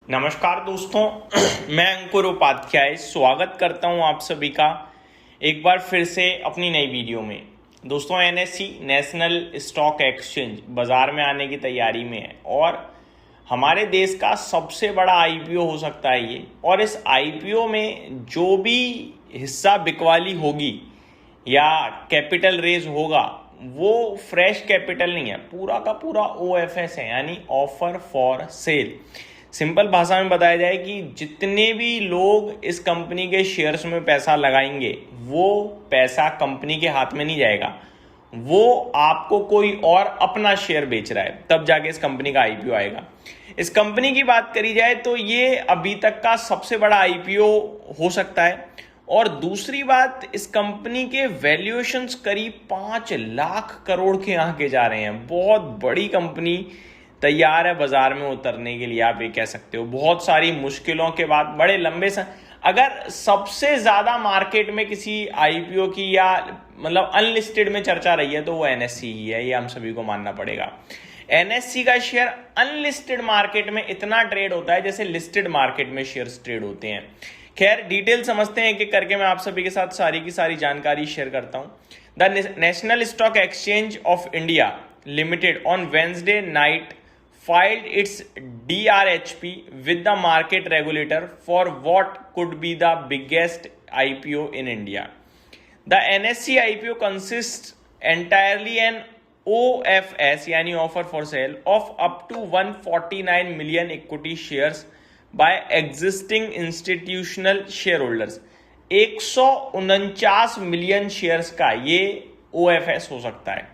नमस्कार दोस्तों, मैं अंकुर उपाध्याय स्वागत करता हूं आप सभी का एक बार फिर से अपनी नई वीडियो में। दोस्तों, एनएससी नेशनल स्टॉक एक्सचेंज बाज़ार में आने की तैयारी में है और हमारे देश का सबसे बड़ा आईपीओ हो सकता है ये। और इस आईपीओ में जो भी हिस्सा बिकवाली होगी या कैपिटल रेज होगा वो फ्रेश कैपिटल नहीं है, पूरा का पूरा ओएफएस है, यानी ऑफर फॉर सेल। सिंपल भाषा में बताया जाए कि जितने भी लोग इस कंपनी के शेयर्स में पैसा लगाएंगे वो पैसा कंपनी के हाथ में नहीं जाएगा, वो आपको कोई और अपना शेयर बेच रहा है, तब जाके इस कंपनी का आईपीओ आएगा। इस कंपनी की बात करी जाए तो ये अभी तक का सबसे बड़ा आईपीओ हो सकता है। और दूसरी बात, इस कंपनी के वैल्यूएशंस करीब 5 लाख करोड़ के यहाँ के जा रहे हैं। बहुत बड़ी कंपनी तैयार है बाजार में उतरने के लिए, आप ये कह सकते हो। बहुत सारी मुश्किलों के बाद बड़े लंबे अगर सबसे ज्यादा मार्केट में किसी आईपीओ की या मतलब अनलिस्टेड में चर्चा रही है तो वो एनएससी ही है, ये हम सभी को मानना पड़ेगा। एनएससी का शेयर अनलिस्टेड मार्केट में इतना ट्रेड होता है जैसे लिस्टेड मार्केट में शेयर्स ट्रेड होते हैं। खैर, डिटेल समझते हैं एक एक करके। मैं आप सभी के साथ सारी की सारी जानकारी शेयर करता हूं। The national stock exchange of India limited on Wednesday night filed its DRHP with the market regulator for what could be the biggest IPO in India. The NSE IPO consists entirely an OFS यानी offer for sale of up to 149 million equity shares by existing institutional shareholders। 149 million shares का ये OFS हो सकता है।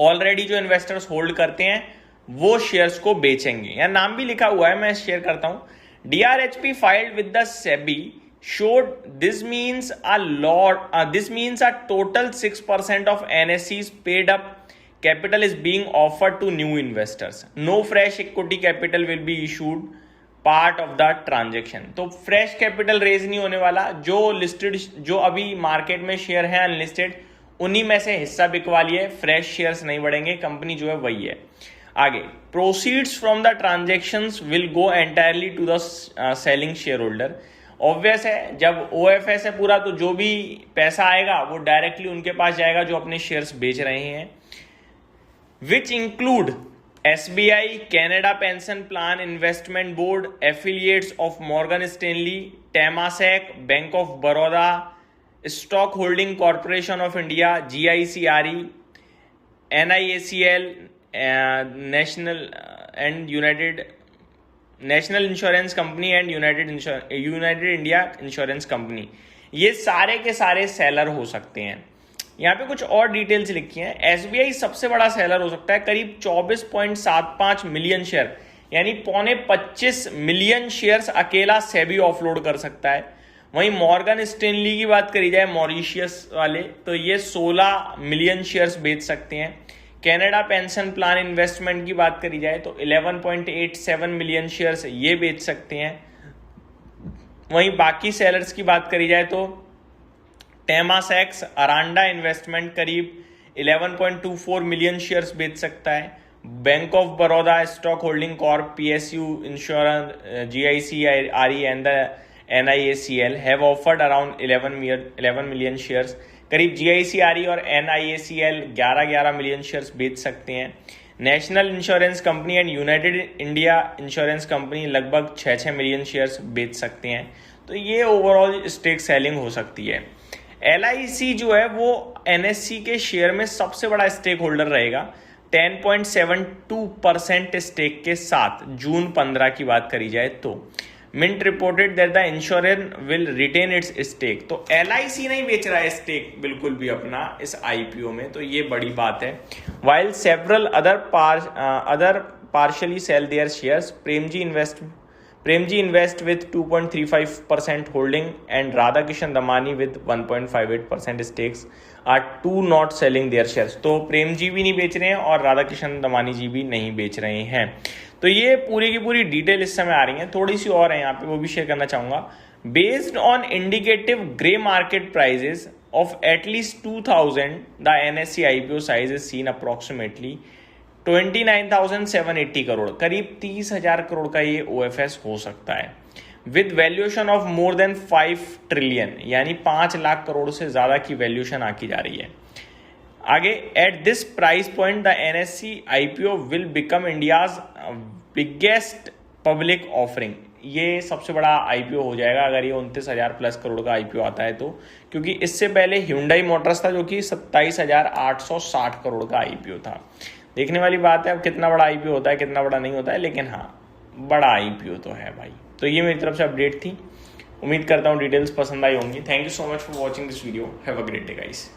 Already जो investors hold करते हैं वो शेयर्स को बेचेंगे, या नाम भी लिखा हुआ है, मैं शेयर करता हूं। DRHP filed with the SEBI showed this means a total 6% of NSE's paid up capital is being offered to new investors. No fresh equity capital will be issued part of the transaction। तो fresh capital raise नहीं होने वाला। जो listed, जो अभी market में share है unlisted, उन्हीं में से हिस्सा बिकवा लिए, फ्रेश शेयर्स नहीं बढ़ेंगे, कंपनी जो है वही है। आगे, proceeds from the transactions will go entirely to the selling shareholder. Obvious है, जब ओएफएस है पूरा तो जो भी पैसा आएगा वो डायरेक्टली उनके पास जाएगा जो अपने शेयर्स बेच रहे हैं। Which include SBI, Canada pension plan investment board, affiliates of Morgan Stanley, Temasek, bank of Baroda, stock holding corporation of India, GICRE, NIACL, national insurance company and united India insurance company. ये सारे के सारे seller हो सकते हैं। यहाँ पे कुछ और डिटेल्स लिखी हैं। एसबीआई सबसे बड़ा सेलर हो सकता है, करीब 24.75 मिलियन शेयर, यानी 25 मिलियन शेयर्स अकेला सेबी ऑफलोड कर सकता है। वहीं मॉर्गन स्टेनली की बात करी जाए, मॉरिशियस वाले, तो ये 16 मिलियन शेयर्स बेच सकते हैं। कैनेडा पेंशन प्लान इन्वेस्टमेंट की बात करी जाए तो 11.87 मिलियन शेयर्स ये बेच सकते हैं। वहीं बाकी सेलर्स की बात करी जाए तो टेमासेक्स, अरांडा इन्वेस्टमेंट करीब 11.24 मिलियन शेयर्स बेच सकता है। Bank of Baroda, stock holding Corp, PSU insurance, GIC Re and the NIACL have offered around 11 million shares। करीब जीआईसीआरई और NIACL 11 मिलियन शेयर्स बेच सकते हैं। National insurance company and united India insurance company लगभग 6 मिलियन शेयर्स बेच सकते हैं। तो ये ओवरऑल स्टेक सेलिंग हो सकती है। LIC जो है वो NSE के शेयर में सबसे बड़ा स्टेक होल्डर रहेगा, 10.72% स्टेक के साथ। जून 15 की बात करी जाए तो Mint reported that the insurer will retain its stake. तो LIC नहीं बेच रहा है स्टेक बिल्कुल भी अपना इस आईपीओ में, तो ये बड़ी बात है। While several other partially sell their shares, Premji Invest with 2.35% holding and Radhakishan Damani with 1.58% stakes are to not selling their shares. तो प्रेमजी भी नहीं बेच रहे हैं और राधाकिशन दमानी जी भी नहीं बेच रहे हैं। तो ये पूरी की पूरी डिटेल इस समय आ रही है। थोड़ी सी और है यहाँ पे, वो भी शेयर करना चाहूंगा। Based on indicative grey market prices of at least 2000, the NSE IPO size is seen approximately 29,780 crore, करीब 30,000 करोड़ का ये OFS हो सकता है, with valuation of more than 5 trillion, यानी 5 लाख करोड़ से ज्यादा की वैल्यूएशन आकी जा रही है। आगे, at this price point the NSE IPO will become India's biggest public offering. ये सबसे बड़ा IPO हो जाएगा अगर ये 29,000 प्लस करोड़ का IPO आता है तो, क्योंकि इससे पहले Hyundai मोटर्स था जो कि 27,860 करोड़ का IPO था। देखने वाली बात है अब कितना बड़ा IPO होता है, कितना बड़ा नहीं होता है, लेकिन हाँ बड़ा IPO तो है भाई। तो ये मेरी तरफ से अपडेट थी, उम्मीद करता हूँ डिटेल्स पसंद आई होंगी। Thank you so much for watching this video, have a great day guys.